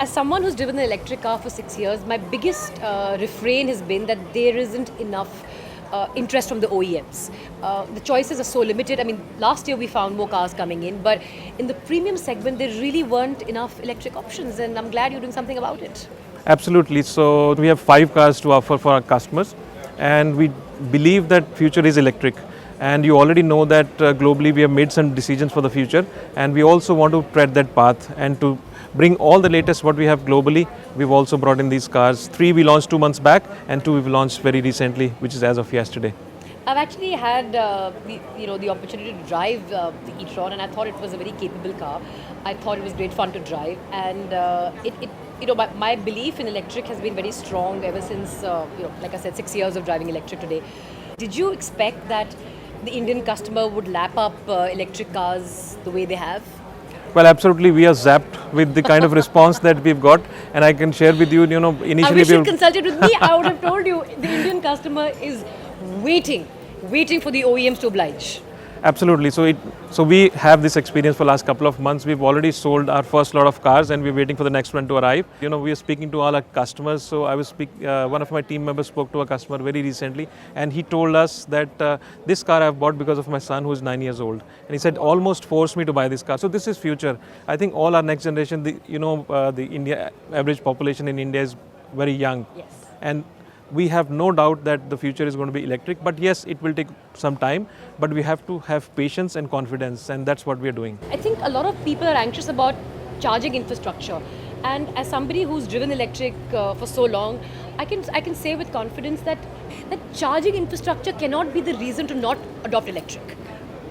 as someone who's driven an electric car for 6 years, my biggest refrain has been that there isn't enough interest from the OEMs. The choices are so limited. I mean, last year we found more cars coming in, but in the premium segment, there really weren't enough electric options, and I'm glad you're doing something about it. Absolutely. So we have 5 cars to offer for our customers, and we believe that future is electric. And you already know that globally we have made some decisions for the future, and we also want to tread that path and to bring all the latest what we have globally. We've also brought in these cars. 3 we launched 2 months back, and 2 we've launched very recently, which is as of yesterday. I've actually had the opportunity to drive the e-tron, and I thought it was a very capable car. I thought it was great fun to drive, and my belief in electric has been very strong ever since like I said, 6 years of driving electric today. Did you expect that the Indian customer would lap up electric cars the way they have? Well, absolutely, we are zapped with the kind of response that we've got, and I can share with you, initially I wish you'd consulted with me. I would have told you the Indian customer is waiting for the OEMs to oblige. Absolutely. So we have this experience for last couple of months. We've already sold our first lot of cars, and we're waiting for the next one to arrive. We are speaking to all our customers. So one of my team members spoke to a customer very recently, and he told us that this car I've bought because of my son who is 9 years old, and he said almost forced me to buy this car. So this is future. I think all our next generation, the India average population in India is very young. Yes. And we have no doubt that the future is going to be electric, but yes, it will take some time, but we have to have patience and confidence, and that's what we are doing. I think a lot of people are anxious about charging infrastructure, and as somebody who's driven electric for so long, I can say with confidence that charging infrastructure cannot be the reason to not adopt electric.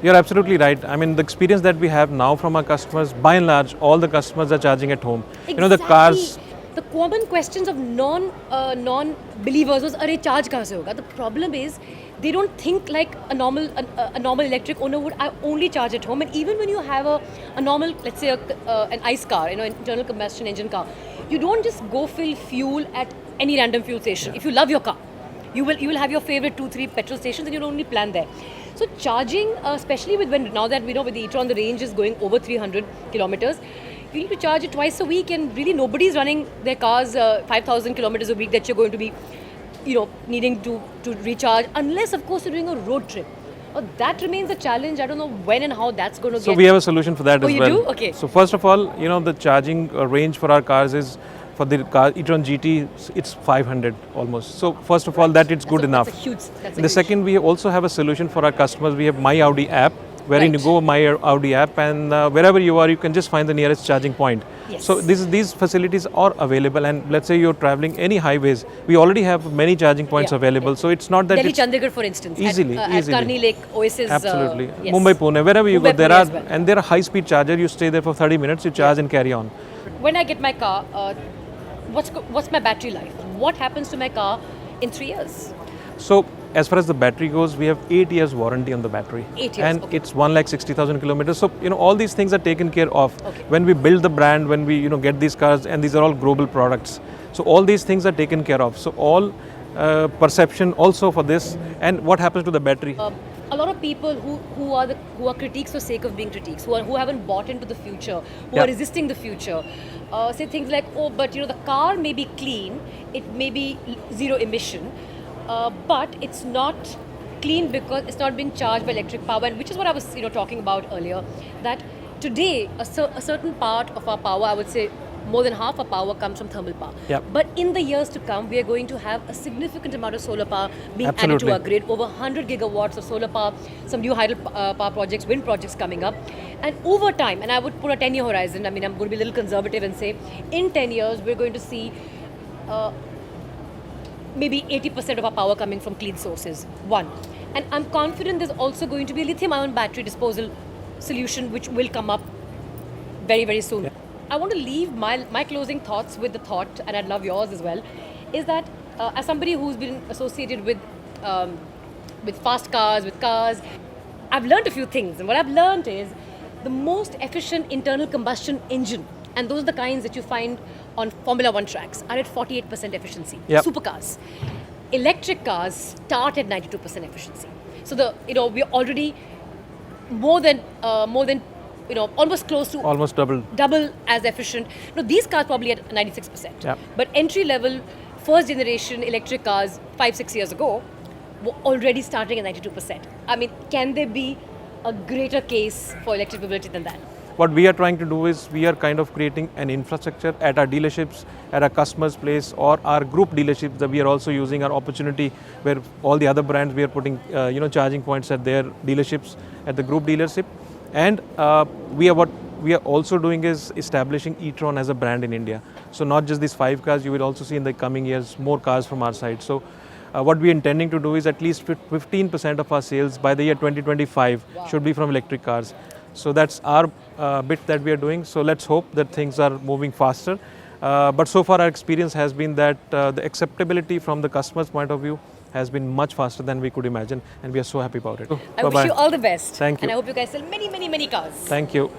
You're absolutely right. I mean, the experience that we have now from our customers, by and large, all the customers are charging at home. Exactly. The cars. The common questions of non-believers was, "Arey, charge kahan se hoga?" The problem is, they don't think like a normal electric owner would. I only charge at home, and even when you have a normal, let's say an ICE car, an internal combustion engine car, you don't just go fill fuel at any random fuel station. If you love your car, you will have your favorite 2-3 petrol stations, and you'll only plan there. So charging, especially now that we know with the e-tron the range is going over 300 kilometers. You need to charge it twice a week, and really nobody's running their cars 5,000 kilometers a week that you're going to be, needing to recharge, unless of course you're doing a road trip. That remains a challenge. I don't know when and how that's going to get. So we have a solution for that as well. Oh, you do? Okay. So first of all, the charging range for our cars is, for the car e-tron GT, it's 500 almost. So first of all, that it's good enough. The second, we also have a solution for our customers. We have My Audi app, wherein you go My Audi app, and wherever you are, you can just find the nearest charging point. Yes. So these facilities are available, and let's say you're traveling any highways, we already have many charging points available. So it's not that Delhi Chandigarh, for instance, easily. at Karni Lake Oasis. Absolutely. Yes. Mumbai, Pune, wherever you Mumbai, go, there Pune are as well. and there are high-speed charger. You stay there for 30 minutes, you charge and carry on. When I get my car, what's my battery life? What happens to my car in 3 years? So as far as the battery goes, we have 8 years warranty on the battery. 8 years, and okay. It's 160,000 kilometers. So all these things are taken care of. Okay. When we build the brand, when we get these cars, and these are all global products. So all these things are taken care of. So all perception also for this, and what happens to the battery. A lot of people who are critiques for sake of being critiques, who haven't bought into the future, who are resisting the future, say things like, "Oh, but the car may be clean, it may be zero emission, but it's not clean because it's not being charged by electric power," and which is what I was talking about earlier. That today a certain part of our power, I would say more than half our power, comes from thermal power. Yep. But in the years to come, we are going to have a significant amount of solar power being Absolutely. added to our grid. Over 100 gigawatts of solar power, some new hydro power projects, wind projects coming up. And over time, and I would put a 10-year horizon, I mean, I'm going to be a little conservative and say, in 10 years, we're going to see maybe 80% of our power coming from clean sources, one. And I'm confident there's also going to be a lithium-ion battery disposal solution which will come up very, very soon. Yeah. I want to leave my closing thoughts with the thought, and I'd love yours as well, is that as somebody who's been associated with fast cars, with cars, I've learned a few things. And what I've learned is the most efficient internal combustion engine, and those are the kinds that you find on Formula 1 tracks, are at 48% efficiency. Yep. Supercars. Electric cars start at 92% efficiency. So we're already more than almost close to Almost double. as efficient. No, these cars probably at 96%. Yeah. But entry level, first generation electric cars 5-6 years ago were already starting at 92%. I mean, can there be a greater case for electric mobility than that? What we are trying to do is we are kind of creating an infrastructure at our dealerships, at our customers' place, or our group dealerships that we are also using our opportunity where all the other brands we are putting charging points at their dealerships, at the group dealership. And what we are also doing is establishing e-tron as a brand in India. So not just these 5 cars, you will also see in the coming years more cars from our side. So what we are intending to do is at least 15% of our sales by the year 2025 should be from electric cars. So that's our bit that we are doing. So let's hope that things are moving faster. But so far our experience has been that the acceptability from the customer's point of view has been much faster than we could imagine, and we are so happy about it. I wish you all the best. Thank you. And I hope you guys sell many, many, many cars. Thank you.